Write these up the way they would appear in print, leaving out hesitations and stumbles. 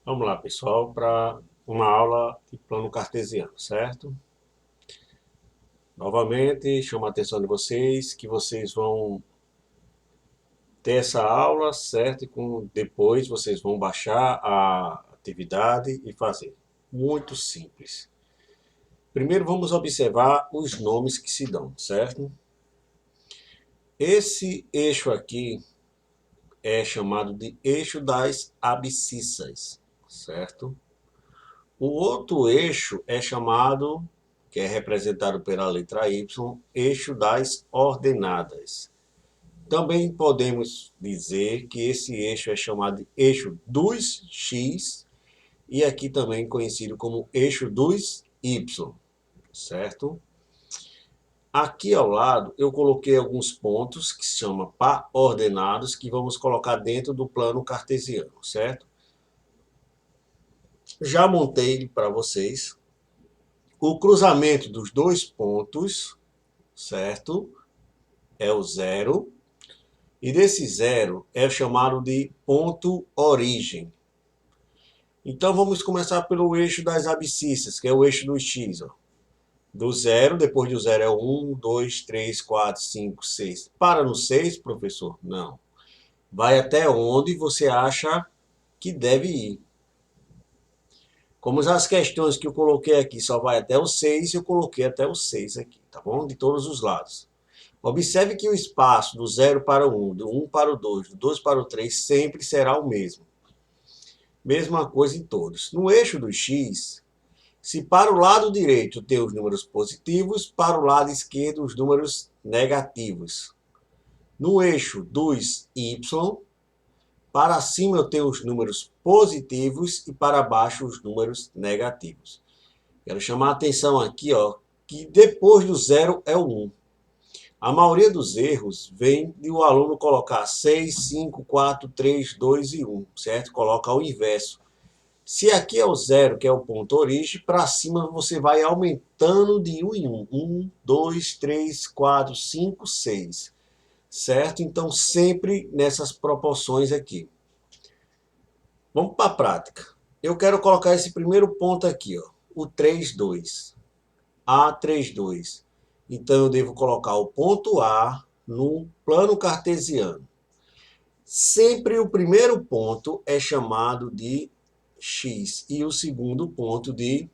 Vamos lá, pessoal, para uma aula de plano cartesiano, certo? Novamente, chamo a atenção de vocês que vocês vão ter essa aula, certo? Depois vocês vão baixar a atividade e fazer. Muito simples. Primeiro vamos observar os nomes que se dão, certo? Esse eixo aqui é chamado de eixo das abscissas, certo? O outro eixo é chamado, que é representado pela letra Y, eixo das ordenadas. Também podemos dizer que esse eixo é chamado de eixo dos X e aqui também conhecido como eixo dos Y, certo? Aqui ao lado eu coloquei alguns pontos que se chama par ordenados que vamos colocar dentro do plano cartesiano, certo? Já montei para vocês o cruzamento dos dois pontos, certo? É o zero. E desse zero é chamado de ponto origem. Então vamos começar pelo eixo das abscissas, que é o eixo do x. Ó. Do zero, depois do zero é o 1, 2, 3, 4, 5, 6. Para no 6, professor? Não. Vai até onde você acha que deve ir. Como as questões que eu coloquei aqui só vai até o 6, eu coloquei até o 6 aqui, tá bom? De todos os lados. Observe que o espaço do 0 para o 1, do 1 para o 2, do 2 para o 3 sempre será o mesmo. Mesma coisa em todos. No eixo do x, se para o lado direito tem os números positivos, para o lado esquerdo os números negativos. No eixo dos y, para cima eu tenho os números positivos e para baixo os números negativos. Quero chamar a atenção aqui, ó, que depois do zero é o 1. A maioria dos erros vem de o aluno colocar 6, 5, 4, 3, 2 e 1, certo? Coloca ao inverso. Se aqui é o zero, que é o ponto origem, para cima você vai aumentando de 1 em 1. 1, 2, 3, 4, 5, 6. Certo? Então, sempre nessas proporções aqui. Vamos para a prática. Eu quero colocar esse primeiro ponto aqui, ó, o 3, 2. A, 3, 2. Então, eu devo colocar o ponto A no plano cartesiano. Sempre o primeiro ponto é chamado de x e o segundo ponto de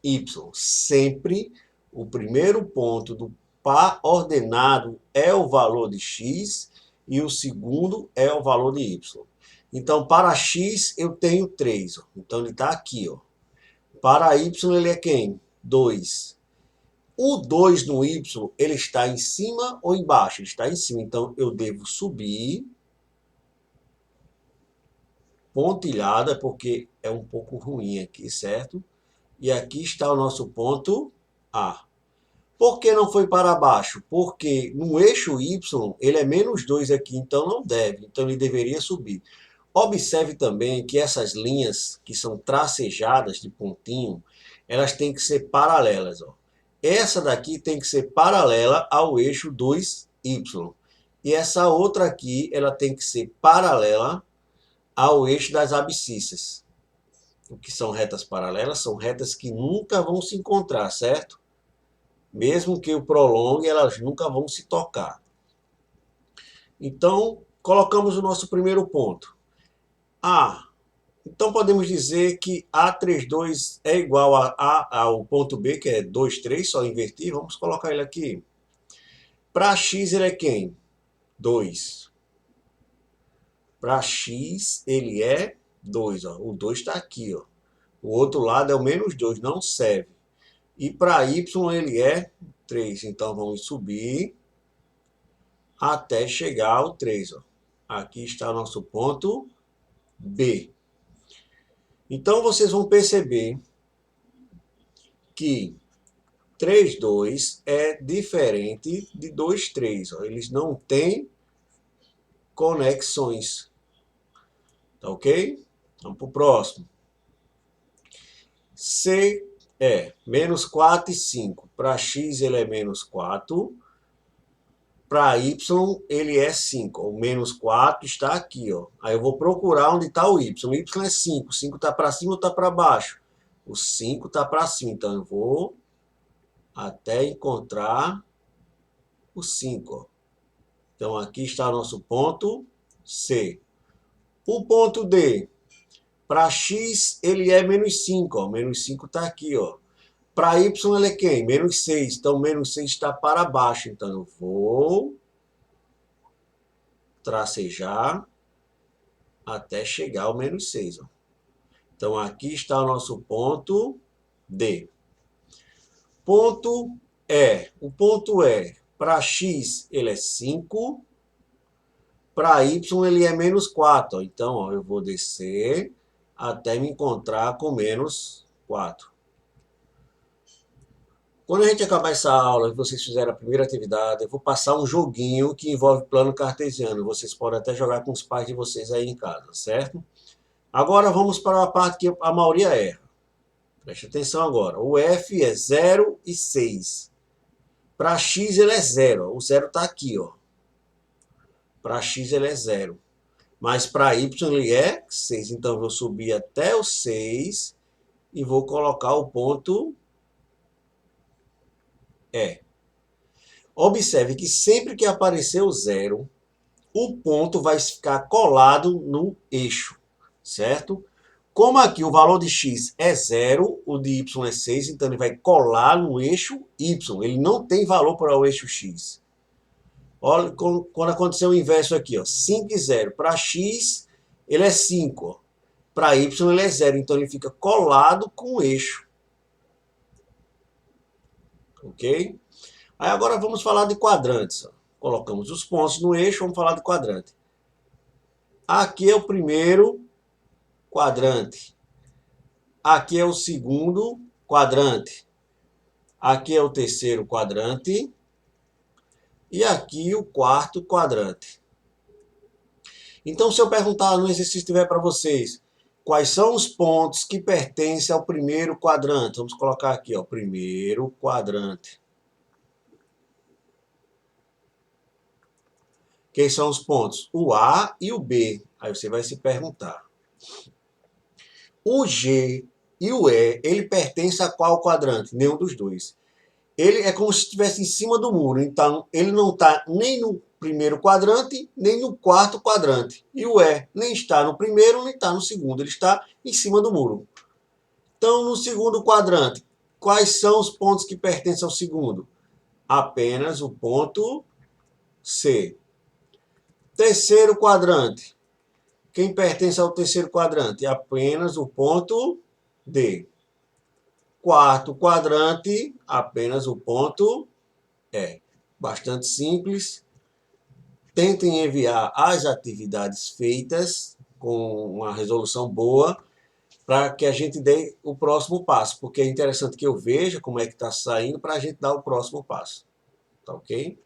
y. Sempre o primeiro ponto do par ordenado é o valor de x e o segundo é o valor de y. Então, para x eu tenho 3. Ó. Então, ele está aqui. Ó. Para y ele é quem? 2. O 2 no y, ele está em cima ou embaixo? Ele está em cima. Então, eu devo subir pontilhada, porque é um pouco ruim aqui, certo? E aqui está o nosso ponto A. Por que não foi para baixo? Porque no eixo Y, ele é menos 2 aqui, então não deve. Então ele deveria subir. Observe também que essas linhas que são tracejadas de pontinho, elas têm que ser paralelas. Ó. Essa daqui tem que ser paralela ao eixo 2Y. E essa outra aqui, ela tem que ser paralela ao eixo das abscissas. O que são retas paralelas? São retas que nunca vão se encontrar, certo? Mesmo que o prolongue, elas nunca vão se tocar. Então, colocamos o nosso primeiro ponto. A. Então, podemos dizer que A32 é igual ao ponto B, que é 2, 3, só invertir. Vamos colocar ele aqui. Para X, ele é quem? 2. Para X, ele é 2. Ó. O 2 está aqui. Ó. O outro lado é o menos 2, não serve. E para Y ele é 3. Então vamos subir até chegar ao 3. Ó. Aqui está o nosso ponto B. Então vocês vão perceber que 3, 2 é diferente de 2, 3. Ó. Eles não têm conexões. Tá ok? Vamos para o próximo. C é menos 4 e 5. Para X ele é menos 4. para y ele é 5. O menos 4 está aqui, ó. Aí eu vou procurar onde está o y. O y é 5. 5 está para cima ou está para baixo? O 5 está para cima. Então eu vou até encontrar o 5. Ó. Então aqui está o nosso ponto C. O ponto D. Para x ele é menos 5. Ó. Menos 5 está aqui, ó. Para y ele é quem? Menos 6. Então, menos 6 está para baixo. Então, eu vou tracejar até chegar ao menos 6. Ó. Então, aqui está o nosso ponto D. Ponto E. O ponto E. Para x, ele é 5. Para y, ele é menos 4. Ó. Então, ó, eu vou descer até me encontrar com menos 4. Quando a gente acabar essa aula e vocês fizerem a primeira atividade, eu vou passar um joguinho que envolve plano cartesiano. Vocês podem até jogar com os pais de vocês aí em casa, certo? Agora vamos para a parte que a maioria erra. Preste atenção agora. O F é 0 e 6. Para x ele é 0. O 0 está aqui, ó. Para x ele é 0. Mas para y ele é 6. Então eu vou subir até o 6 e vou colocar o ponto E. Observe que sempre que aparecer o 0, o ponto vai ficar colado no eixo, certo? Como aqui o valor de x é 0, o de y é 6, então ele vai colar no eixo y. Ele não tem valor para o eixo x. Olha quando aconteceu o inverso aqui, ó, 5 e 0. Para x, ele é 5. Para y, ele é 0. Então ele fica colado com o eixo. Ok? Aí agora vamos falar de quadrantes. Ó. Colocamos os pontos no eixo, vamos falar de quadrante. Aqui é o primeiro quadrante. Aqui é o segundo quadrante. Aqui é o terceiro quadrante. E aqui o quarto quadrante. Então, se eu perguntar no exercício que tiver para vocês, quais são os pontos que pertencem ao primeiro quadrante? Vamos colocar aqui, ó, primeiro quadrante. Quem são os pontos? O A e o B. Aí você vai se perguntar. O G e o E, ele pertence a qual quadrante? Nenhum dos dois. Ele é como se estivesse em cima do muro. Então, ele não está nem no primeiro quadrante, nem no quarto quadrante. E o E nem está no primeiro, nem está no segundo. Ele está em cima do muro. Então, no segundo quadrante, quais são os pontos que pertencem ao segundo? Apenas o ponto C. Terceiro quadrante. Quem pertence ao terceiro quadrante? Apenas o ponto D. Quarto quadrante, apenas o ponto E. Bastante simples. Tentem enviar as atividades feitas com uma resolução boa para que a gente dê o próximo passo, porque é interessante que eu veja como é que está saindo para a gente dar o próximo passo. Tá ok?